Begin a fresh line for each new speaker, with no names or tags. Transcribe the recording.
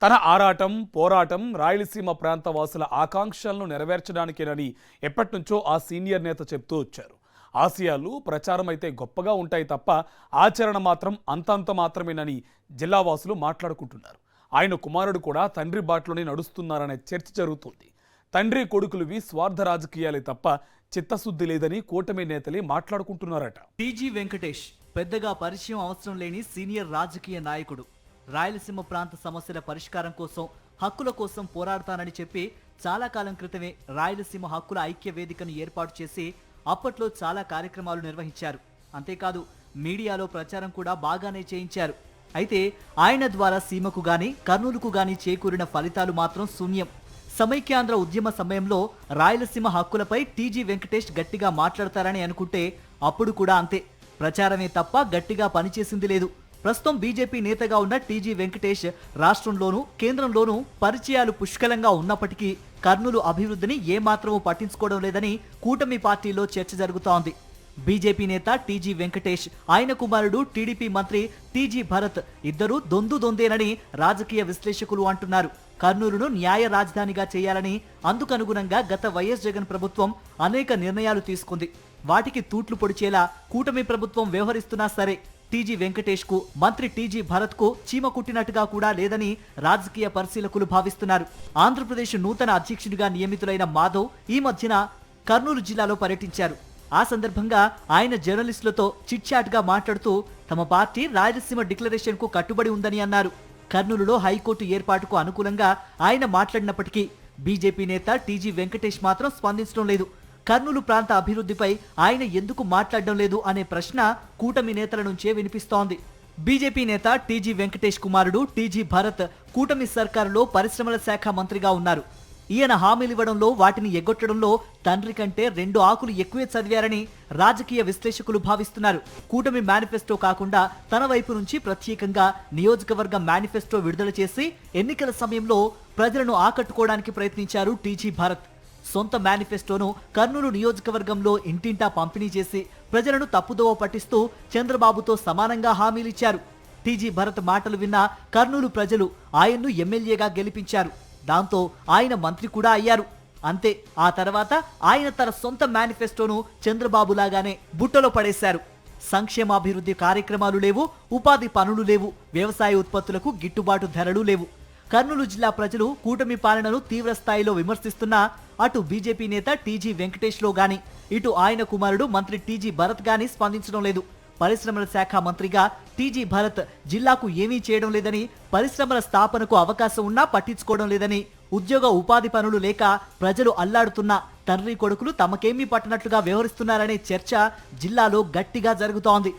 తన ఆరాటం పోరాటం రాయలసీమ ప్రాంత వాసుల ఆకాంక్షలను నెరవేర్చడానికేనని ఎప్పటినుంచో ఆ సీనియర్ నేత చెప్తూ వచ్చారు. ఆశయాలు ప్రచారం అయితే గొప్పగా ఉంటాయి తప్ప ఆచరణ మాత్రం అంతంత మాత్రమేనని జిల్లావాసులు మాట్లాడుకుంటున్నారు. ఆయన కుమారుడు కూడా తండ్రి బాటలోనే నడుస్తున్నారనే చర్చ జరుగుతుంది. తండ్రి కొడుకులువి స్వార్థ రాజకీయాలే తప్ప చిత్తశుద్ధి లేదని కూటమి నేతలే మాట్లాడుకుంటున్నారట.
టీజీ వెంకటేష్ పెద్దగా పరిచయం అవసరం లేని సీనియర్ రాజకీయ నాయకుడు. రాయలసీమ ప్రాంత సమస్యల పరిష్కారం కోసం, హక్కుల కోసం పోరాడతానని చెప్పి చాలా కాలం క్రితమే రాయలసీమ హక్కుల ఐక్య వేదికను ఏర్పాటు చేసి అప్పట్లో చాలా కార్యక్రమాలు నిర్వహించారు. అంతేకాదు మీడియాలో ప్రచారం కూడా బాగానే చేయించారు. అయితే ఆయన ద్వారా సీమకు గాని కర్నూలుకు గాని చేకూరిన ఫలితాలు మాత్రం శూన్యం. సమైక్యాంధ్ర ఉద్యమ సమయంలో రాయలసీమ హక్కులపై టీజీ వెంకటేష్ గట్టిగా మాట్లాడతారని అనుకుంటే అప్పుడు కూడా అంతే. ప్రచారమే తప్ప గట్టిగా పనిచేసింది లేదు. ప్రస్తుతం బీజేపీ నేతగా ఉన్న టీజీ వెంకటేష్ రాష్ట్రంలోనూ కేంద్రంలోనూ పరిచయాలు పుష్కలంగా ఉన్నప్పటికీ కర్నూలు అభివృద్ధిని ఏమాత్రమూ పట్టించుకోవడం లేదని కూటమి పార్టీలో చర్చ జరుగుతోంది. బీజేపీ నేత టీజీ వెంకటేష్, ఆయన కుమారుడు టీడీపీ మంత్రి టీజీ భరత్ ఇద్దరూ దొందేనని రాజకీయ విశ్లేషకులు అంటున్నారు. కర్నూలును న్యాయ రాజధానిగా చేయాలని అందుకనుగుణంగా గత వైఎస్ జగన్ ప్రభుత్వం అనేక నిర్ణయాలు తీసుకుంది. వాటికి తూట్లు పొడిచేలా కూటమి ప్రభుత్వం వ్యవహరిస్తున్నా సరే టీజీ వెంకటేష్ కు మంత్రి టీజీ భరత్ కు చీమ కుట్టినట్టుగా కూడా లేదని రాజకీయ పరిశీలకులు భావిస్తున్నారు. ఆంధ్రప్రదేశ్ నూతన అధ్యక్షుడిగా నియమితులైన మాధవ్ ఈ మధ్యన కర్నూలు జిల్లాలో పర్యటించారు. ఆ సందర్భంగా ఆయన జర్నలిస్టులతో చిట్చాట్ గా మాట్లాడుతూ తమ పార్టీ రాయలసీమ డిక్లరేషన్ కు కట్టుబడి ఉందని అన్నారు. కర్నూలులో హైకోర్టు ఏర్పాటుకు అనుకూలంగా ఆయన మాట్లాడినప్పటికీ బీజేపీ నేత టీజీ వెంకటేష్ మాత్రం స్పందించడం లేదు. కర్నూలు ప్రాంత అభివృద్ధిపై ఆయన ఎందుకు మాట్లాడడం లేదు అనే ప్రశ్న కూటమి నేతల నుంచే వినిపిస్తోంది. బీజేపీ నేత టీజీ వెంకటేష్ కుమారుడు టీజీ భరత్ కూటమి సర్కారులో పరిశ్రమల శాఖ మంత్రిగా ఉన్నారు. ఈయన హామీలివ్వడంలో వాటిని ఎగ్గొట్టడంలో తండ్రి కంటే 2 ఆకులు ఎక్కువే చదివారని రాజకీయ విశ్లేషకులు భావిస్తున్నారు. కూటమి మేనిఫెస్టో కాకుండా తన వైపు నుంచి ప్రత్యేకంగా నియోజకవర్గ మేనిఫెస్టో విడుదల చేసి ఎన్నికల సమయంలో ప్రజలను ఆకట్టుకోవడానికి ప్రయత్నించారు టీజీ భరత్. సొంత మేనిఫెస్టోను కర్నూలు నియోజకవర్గంలో ఇంటింటా పంపిణీ చేసి ప్రజలను తప్పుదోవ పట్టిస్తూ చంద్రబాబుతో సమానంగా హామీలిచ్చారు. టీజీ భరత్ మాటలు విన్న కర్నూలు ప్రజలు ఆయన్ను ఎమ్మెల్యేగా గెలిపించారు. దాంతో ఆయన మంత్రి కూడా అయ్యారు. అంతే, ఆ తర్వాత ఆయన తన సొంత మేనిఫెస్టోను చంద్రబాబు లాగానే బుట్టలో పడేశారు. సంక్షేమాభివృద్ధి కార్యక్రమాలు లేవు, ఉపాధి పనులు లేవు, వ్యవసాయ ఉత్పత్తులకు గిట్టుబాటు ధరలు లేవు. కర్నూలు జిల్లా ప్రజలు కూటమి పాలనను తీవ్ర స్థాయిలో విమర్శిస్తున్నా అటు బీజేపీ నేత టీజీ వెంకటేష్ లో గాని ఇటు ఆయన కుమారుడు మంత్రి టీజీ భరత్ గాని స్పందించడం లేదు. పరిశ్రమల శాఖ మంత్రిగా టీజీ భరత్ జిల్లాకు ఏమీ చేయడం లేదని, పరిశ్రమల స్థాపనకు అవకాశం ఉన్నా పట్టించుకోవడం లేదని, ఉద్యోగ ఉపాధి పనులు లేక ప్రజలు అల్లాడుతున్నా తండ్రి కొడుకులు తమకేమీ పట్టనట్లుగా వ్యవహరిస్తున్నారనే చర్చ జిల్లాలో గట్టిగా జరుగుతోంది.